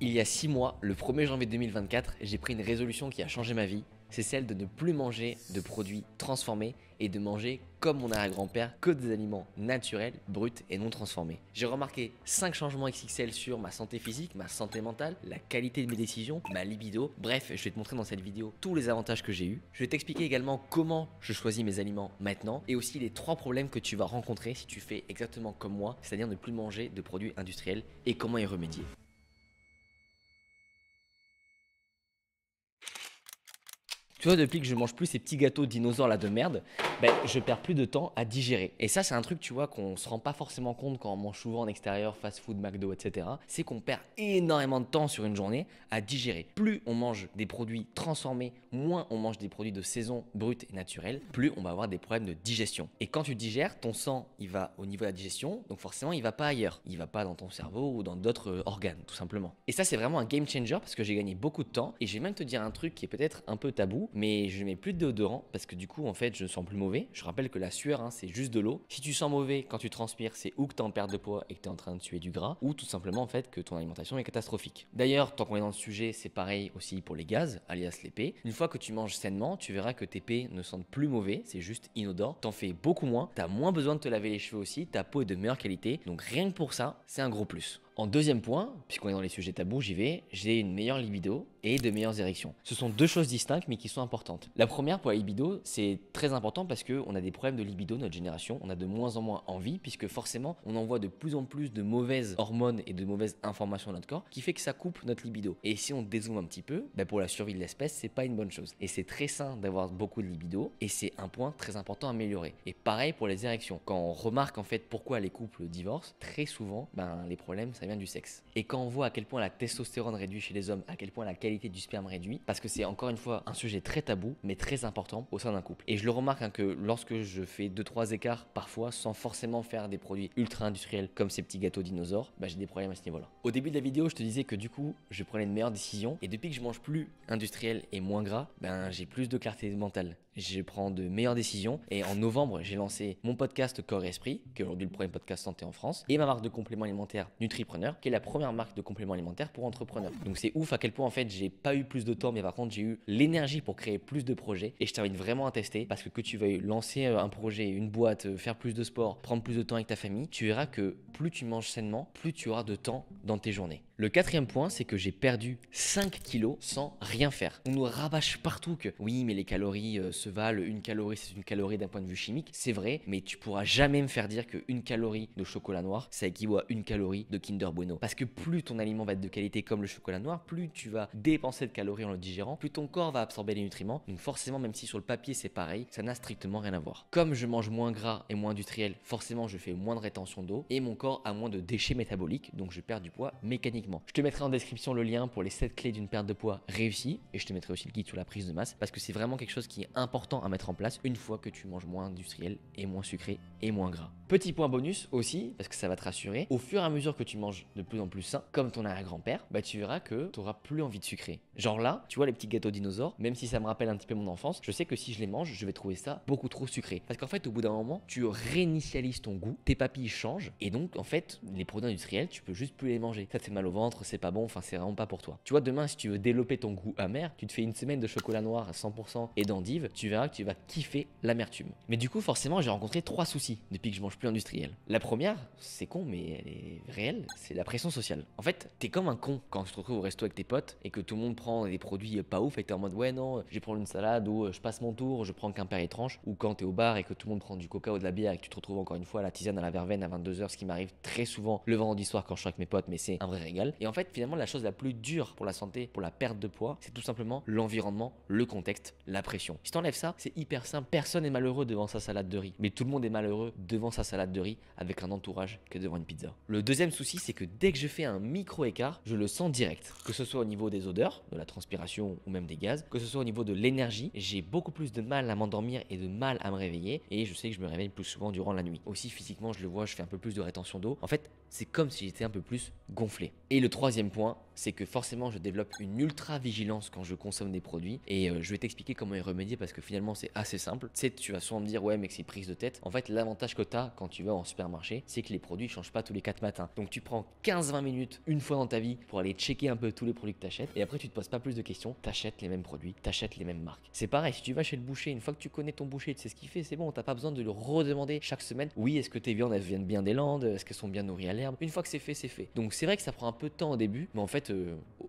Il y a 6 mois, le 1er janvier 2024, j'ai pris une résolution qui a changé ma vie. C'est celle de ne plus manger de produits transformés et de manger comme mon arrière-grand-père que des aliments naturels, bruts et non transformés. J'ai remarqué 5 changements XXL sur ma santé physique, ma santé mentale, la qualité de mes décisions, ma libido. Bref, je vais te montrer dans cette vidéo tous les avantages que j'ai eus. Je vais t'expliquer également comment je choisis mes aliments maintenant et aussi les 3 problèmes que tu vas rencontrer si tu fais exactement comme moi, c'est-à-dire ne plus manger de produits industriels et comment y remédier. Tu vois, depuis que je mange plus ces petits gâteaux dinosaures là de merde, je perds plus de temps à digérer. Et ça, c'est un truc, tu vois, qu'on se rend pas forcément compte quand on mange souvent en extérieur, fast food, McDo, etc. C'est qu'on perd énormément de temps sur une journée à digérer. Plus on mange des produits transformés, moins on mange des produits de saison bruts et naturels, plus on va avoir des problèmes de digestion. Et quand tu digères, ton sang, il va au niveau de la digestion, donc forcément, il va pas ailleurs. Il va pas dans ton cerveau ou dans d'autres organes, tout simplement. Et ça, c'est vraiment un game changer parce que j'ai gagné beaucoup de temps. Et je vais même te dire un truc qui est peut-être un peu tabou, mais je mets plus de déodorant parce que du coup en fait je sens plus mauvais. Je rappelle que la sueur c'est juste de l'eau. Si tu sens mauvais quand tu transpires, c'est ou que tu es en perte de poids et que tu es en train de tuer du gras, ou tout simplement en fait que ton alimentation est catastrophique. D'ailleurs, tant qu'on est dans le sujet, c'est pareil aussi pour les gaz, alias les pets. Une fois que tu manges sainement, tu verras que tes pets ne sentent plus mauvais, c'est juste inodore. T'en fais beaucoup moins, t'as moins besoin de te laver les cheveux aussi, ta peau est de meilleure qualité, donc rien que pour ça, c'est un gros plus. En deuxième point, puisqu'on est dans les sujets tabous, j'y vais, j'ai une meilleure libido et de meilleures érections. Ce sont deux choses distinctes mais qui sont importantes. La première pour la libido, c'est très important parce qu'on a des problèmes de libido, notre génération, on a de moins en moins envie puisque forcément on envoie de plus en plus de mauvaises hormones et de mauvaises informations à notre corps qui fait que ça coupe notre libido. Et si on dézoome un petit peu, pour la survie de l'espèce, c'est pas une bonne chose. Et c'est très sain d'avoir beaucoup de libido et c'est un point très important à améliorer. Et pareil pour les érections. Quand on remarque en fait pourquoi les couples divorcent, très souvent, les problèmes ça vient du sexe. Et quand on voit à quel point la testostérone réduit chez les hommes, à quel point la qualité du sperme réduit, parce que c'est encore une fois un sujet très tabou, mais très important au sein d'un couple. Et je le remarque que lorsque je fais 2-3 écarts, parfois sans forcément faire des produits ultra industriels comme ces petits gâteaux dinosaures, j'ai des problèmes à ce niveau-là. Au début de la vidéo, je te disais que du coup, je prenais une meilleure décision, et depuis que je mange plus industriel et moins gras, j'ai plus de clarté mentale. Je prends de meilleures décisions et en novembre, j'ai lancé mon podcast Corps et Esprit, qui est aujourd'hui le premier podcast santé en France, et ma marque de compléments alimentaires Nutripreneur, qui est la première marque de compléments alimentaires pour entrepreneurs. Donc c'est ouf à quel point en fait j'ai pas eu plus de temps, mais par contre j'ai eu l'énergie pour créer plus de projets et je t'invite vraiment à tester parce que tu vas lancer un projet, une boîte, faire plus de sport, prendre plus de temps avec ta famille, tu verras que plus tu manges sainement, plus tu auras de temps dans tes journées. Le quatrième point, c'est que j'ai perdu 5 kilos sans rien faire. On nous rabâche partout que oui, mais les calories se valent, une calorie c'est une calorie d'un point de vue chimique. C'est vrai, mais tu pourras jamais me faire dire qu'une calorie de chocolat noir, ça équivaut à une calorie de Kinder Bueno. Parce que plus ton aliment va être de qualité comme le chocolat noir, plus tu vas dépenser de calories en le digérant, plus ton corps va absorber les nutriments. Donc forcément, même si sur le papier c'est pareil, ça n'a strictement rien à voir. Comme je mange moins gras et moins industriel, forcément je fais moins de rétention d'eau et mon corps a moins de déchets métaboliques, donc je perds du poids mécaniquement. Je te mettrai en description le lien pour les 7 clés d'une perte de poids réussie et je te mettrai aussi le guide sur la prise de masse parce que c'est vraiment quelque chose qui est important à mettre en place une fois que tu manges moins industriel et moins sucré et moins gras. Petit point bonus aussi, parce que ça va te rassurer, au fur et à mesure que tu manges de plus en plus sain, comme ton arrière-grand-père, tu verras que tu n'auras plus envie de sucrer. Genre là, tu vois les petits gâteaux dinosaures, même si ça me rappelle un petit peu mon enfance, je sais que si je les mange, je vais trouver ça beaucoup trop sucré. Parce qu'en fait, au bout d'un moment, tu réinitialises ton goût, tes papilles changent, et donc en fait, les produits industriels, tu peux juste plus les manger. Ça te fait mal au ventre, c'est pas bon, enfin c'est vraiment pas pour toi. Tu vois, demain, si tu veux développer ton goût amer, tu te fais une semaine de chocolat noir à 100% et d'endive, tu verras que tu vas kiffer l'amertume. Mais du coup, forcément, j'ai rencontré 3 soucis depuis que je mange plus industriel. La première, c'est con, mais elle est réelle, c'est la pression sociale. En fait, t'es comme un con quand tu te retrouves au resto avec tes potes et que tout le monde prend des produits pas ouf et que t'es en mode ouais non, je vais prendre une salade ou je passe mon tour, je prends qu'un père étrange, ou quand t'es au bar et que tout le monde prend du coca ou de la bière et que tu te retrouves encore une fois à la tisane à la verveine à 22h, ce qui m'arrive très souvent le vendredi soir quand je suis avec mes potes, mais c'est un vrai régal. Et en fait, finalement, la chose la plus dure pour la santé, pour la perte de poids, c'est tout simplement l'environnement, le contexte, la pression. Si t'enlèves ça, c'est hyper simple. Personne n'est malheureux devant sa salade de riz, mais tout le monde est malheureux devant sa salade de riz avec un entourage que devant une pizza. Le deuxième souci, c'est que dès que je fais un micro écart, je le sens direct. Que ce soit au niveau des odeurs, de la transpiration ou même des gaz, que ce soit au niveau de l'énergie, j'ai beaucoup plus de mal à m'endormir et de mal à me réveiller et je sais que je me réveille plus souvent durant la nuit. Aussi physiquement, je le vois, je fais un peu plus de rétention d'eau. En fait, c'est comme si j'étais un peu plus gonflé. Et le troisième point, c'est que forcément je développe une ultra vigilance quand je consomme des produits et je vais t'expliquer comment y remédier parce que finalement c'est assez simple. Tu sais, tu vas souvent me dire ouais mais que c'est prise de tête. En fait l'avantage que tu as quand tu vas en supermarché, c'est que les produits ne changent pas tous les 4 matins. Donc tu prends 15-20 minutes une fois dans ta vie pour aller checker un peu tous les produits que tu achètes et après tu te poses pas plus de questions, tu achètes les mêmes produits, tu achètes les mêmes marques. C'est pareil, si tu vas chez le boucher, une fois que tu connais ton boucher, tu sais ce qu'il fait, c'est bon, t'as pas besoin de le redemander chaque semaine. Oui, est-ce que tes viandes elles viennent bien des Landes, est-ce qu'elles sont bien nourries à l'herbe. Une fois que c'est fait, c'est fait. Donc c'est vrai que ça prend un peu de temps au début, mais en fait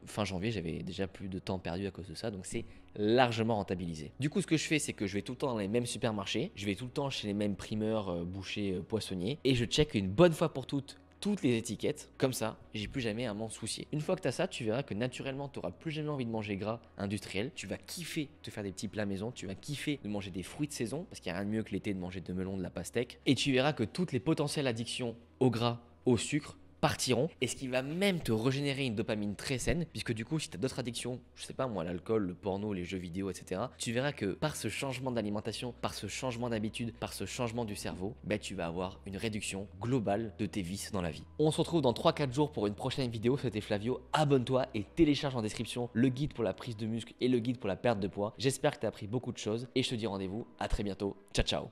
fin janvier j'avais déjà plus de temps perdu à cause de ça, donc c'est largement rentabilisé. Du coup ce que je fais c'est que je vais tout le temps dans les mêmes supermarchés, je vais tout le temps chez les mêmes primeurs, bouchers, poissonniers et je check une bonne fois pour toutes les étiquettes, comme ça, j'ai plus jamais à m'en soucier. Une fois que tu as ça, tu verras que naturellement, tu n'auras plus jamais envie de manger gras industriel. Tu vas kiffer te faire des petits plats maison, tu vas kiffer de manger des fruits de saison, parce qu'il n'y a rien de mieux que l'été de manger de melon, de la pastèque. Et tu verras que toutes les potentielles addictions au gras, au sucre, partiront et ce qui va même te régénérer une dopamine très saine puisque du coup si tu as d'autres addictions, je sais pas moi l'alcool, le porno, les jeux vidéo etc, tu verras que par ce changement d'alimentation, par ce changement d'habitude, par ce changement du cerveau, tu vas avoir une réduction globale de tes vices dans la vie. On se retrouve dans 3-4 jours pour une prochaine vidéo, c'était Flavio, abonne-toi et télécharge en description le guide pour la prise de muscle et le guide pour la perte de poids. J'espère que tu as appris beaucoup de choses et je te dis rendez-vous à très bientôt, ciao ciao.